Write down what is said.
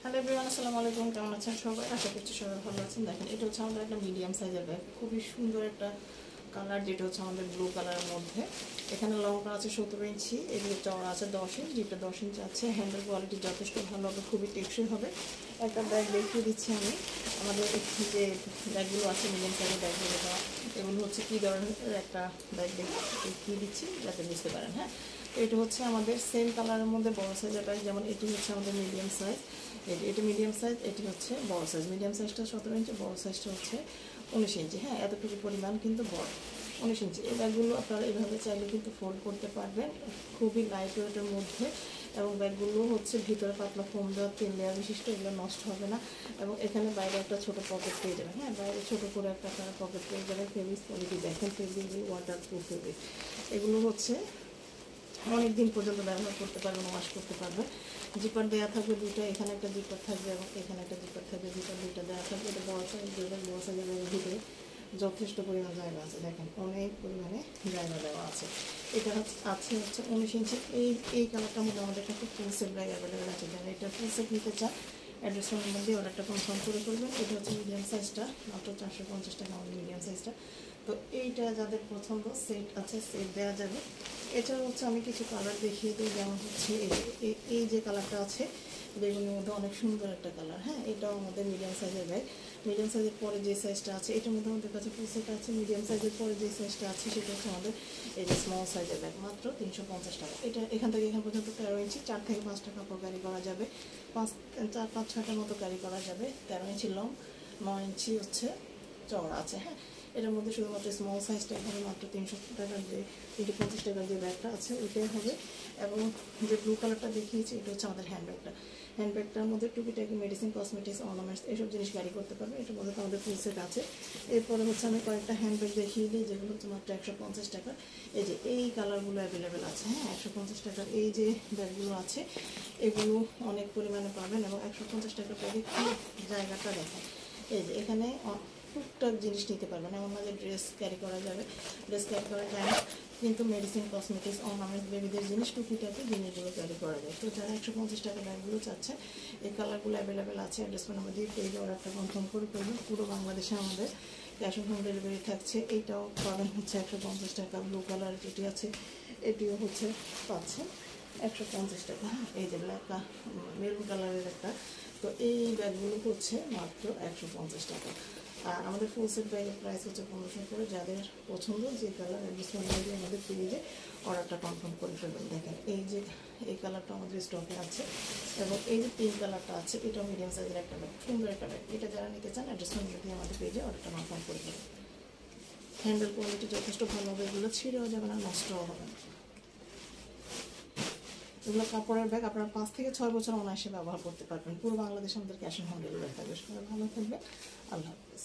Hello everyone, আসসালামু আলাইকুম। কেমন আছেন সবাই? আশা করছি সবাই ভালো আছেন। দেখেন, এটা হচ্ছে আমাদের একটা মিডিয়াম সাইজের ব্যাগ, খুবই সুন্দর একটা কালার, যেটা হচ্ছে আমাদের ব্লু কালারের মধ্যে। এখানে লংটা আছে 17 ইঞ্চি, এগুলো চওড়া আছে 10 ইঞ্চি, যেটা 10 ইঞ্চি আছে। হ্যান্ডেল কোয়ালিটি যথেষ্ট ভালো হবে, খুবই টেকসই হবে। একটা ব্যাগ দেখিয়ে দিচ্ছি আমি। আমাদের যে ব্যাগগুলো আছে মিডিয়াম সাইজের ব্যাগগুলো, এগুলো হচ্ছে কী ধরনের একটা ব্যাগ দেখিয়ে দিচ্ছি যাতে বুঝতে পারেন। হ্যাঁ, এটা হচ্ছে আমাদের সেম কালারের মধ্যে বড় সাইজের ব্যাগ। যেমন এটি হচ্ছে আমাদের মিডিয়াম সাইজ, এটি মিডিয়াম সাইজ, এটি হচ্ছে বড় সাইজ। মিডিয়াম সাইজটা 17 ইঞ্চি, বড় সাইজটা হচ্ছে 19 ইঞ্চি। হ্যাঁ, এতটুকু পরিমাণ কিন্তু বড় 19 ইঞ্চি। এই ব্যাগগুলো আপনারা এভাবে চাইলে কিন্তু ফোল্ড করতে পারবেন, খুবই লাইট ওয়েটের মধ্যে। এবং ব্যাগগুলো হচ্ছে ভিতরে পাতলা ফোম দেওয়া, 3 লেয়ার বিশিষ্ট, এগুলো নষ্ট হবে না। এবং এখানে বাইরে একটা ছোটো পকেট পেয়ে যাবেন। হ্যাঁ, বাইরে ছোটো করে একটা পকেট পেয়ে যাবেন। ফেব্রিক্স কোয়ালিটি দেখেন, ফেব্রিক ওয়াটার প্রুফ ফেব্রিক। এগুলো হচ্ছে অনেক দিন পর্যন্ত ব্যবহার করতে পারবেন, ওয়াশ করতে পারবেন। জিপার দেওয়া থাকবে দুটো, এখানে একটা জিপার থাকবে এবং এখানে একটা জিপার থাকবে, জিপার দুইটা দেওয়া থাকবে। এটা বড় সাইজ, বড় সাইজের ভিতরে যথেষ্ট পরিমাণ জায়গা আছে। দেখেন, অনেক পরিমাণে জায়গা দেওয়া আছে। এটা আছে হচ্ছে 19 ইঞ্চি। এই কালারটার মধ্যে আমাদের কাছে ফুল সেট ব্যাগ অ্যাভেলেবেল আছে। যারা এটা ফুল সেট নিতে চান, অ্যাড্রেস ফোনের মধ্যে অর্ডারটা কনফার্ম করে করবেন। এটা হচ্ছে মিডিয়াম সাইজটা, মাত্র 450 টাকা আমাদের মিডিয়াম সাইজটা। তো এইটা যাদের পছন্দ, সেট আছে, সেট দেওয়া যাবে। এছাড়া হচ্ছে আমি কিছু কালার দেখিয়ে দিই। যেমন হচ্ছে এই যে কালারটা আছে, বেগুনের মধ্যে অনেক সুন্দর একটা কালার। হ্যাঁ, এটাও আমাদের মিডিয়াম সাইজের ব্যাগ। মিডিয়াম সাইজের পরে যে সাইজটা আছে, এটার মধ্যে আমাদের কাছে ফুল সেট আছে। মিডিয়াম সাইজের পরে যে সাইজটা আছে, সেটা হচ্ছে আমাদের এই যে স্মল সাইজের ব্যাগ, মাত্র 350 টাকা। এটা এখান থেকে এখান পর্যন্ত 13 ইঞ্চি, 4 থেকে 5টা কাপড় ক্যারি করা যাবে, 4-5-6টার মতো ক্যারি করা যাবে। 13 ইঞ্চি লং, 9 ইঞ্চি হচ্ছে চওড়া আছে। হ্যাঁ, এটার মধ্যে শুধুমাত্র স্মল সাইজটা এখানে মাত্র 300 টাকার যে 350 টাকার যে ব্যাগটা আছে ওইটাই হবে। এবং যে ব্লু কালারটা দেখিয়েছি, এটা হচ্ছে আমাদের হ্যান্ডব্যাগটা। হ্যান্ডব্যাগটার মধ্যে টুকিটাকি মেডিসিন, কসমেটিক্স, অর্নামেন্টস এইসব জিনিস ক্যারি করতে পারবে। এটার মধ্যে তো আমাদের ফুল সেট আছে। এরপরে হচ্ছে আমি কয়েকটা হ্যান্ডব্যাগ দেখিয়ে দিই, যেগুলো হচ্ছে মাত্র 150 টাকা। এই যে এই কালারগুলো অ্যাভেলেবেল আছে। হ্যাঁ, 150 টাকার এই যে ব্যাগগুলো আছে, এগুলো অনেক পরিমাণে পাবেন। এবং 150 টাকার ব্যাগে কি জায়গাটা দেখেন, এই যে এখানে টুকটাক জিনিস নিতে পারবেন। এমন না যে ড্রেস ক্যারি করা যাবে, ড্রেস ক্যারি করা যায় না, কিন্তু মেডিসিন, কসমেটিক্স, অর্নামেন্টস, বেবিদের জিনিস, টুকিটাকি জিনিসগুলো ক্যারি করা যায়। তো যারা 150 টাকা ব্যাগগুলো চাচ্ছে, এই কালারগুলো অ্যাভেলেবেল আছে। অ্যাড্রেস নাম্বার দিয়ে পেজে অর্ডারটা কনফার্ম করে করবেন। পুরো বাংলাদেশে আমাদের ক্যাশ অন হোম ডেলিভারি থাকছে। এইটাও পাবেন হচ্ছে 150 টাকা। ব্লু কালার যেটি আছে, এটিও হচ্ছে পাচ্ছেন 150 টাকা। এই যে ব্ল্যাক মেরুন কালারের একটা, তো এই ব্যাগগুলো হচ্ছে মাত্র 150 টাকা। আর আমাদের ফুল সেট ব্যাগের প্রাইস হচ্ছে 1500 করে। যাদের পছন্দ যে কালার, অ্যাডজাস্টমেন্ট দিয়ে আমাদের পেজে অর্ডারটা কনফার্ম করে ফেলবেন। দেখেন, এই যে এই কালারটা আমাদের স্টকে আছে। এবং এই যে পিঙ্ক কালারটা আছে, এটাও মিডিয়াম সাইজের একটা ব্যাগ, সুন্দর একটা ব্যাগ। এটা যারা নিতে চান, অ্যাডজাস্টমেন্ট দিয়ে আমাদের পেজে অর্ডারটা কনফার্ম করে ফেলবেন। হ্যান্ডেল কোয়ালিটি যথেষ্ট ভালো হবে, এগুলো ছিঁড়েও যাবে না, নষ্টও হবে না। এগুলো কাপড়ের ব্যাগ, আপনারা 5 থেকে 6 বছর অনায়াসে ব্যবহার করতে পারবেন। পুরো বাংলাদেশে আমাদের ক্যাশ অন হোম ডেলিভারি থাকবে। সবাই ভালো থাকবে, আল্লাহ হাফিজ।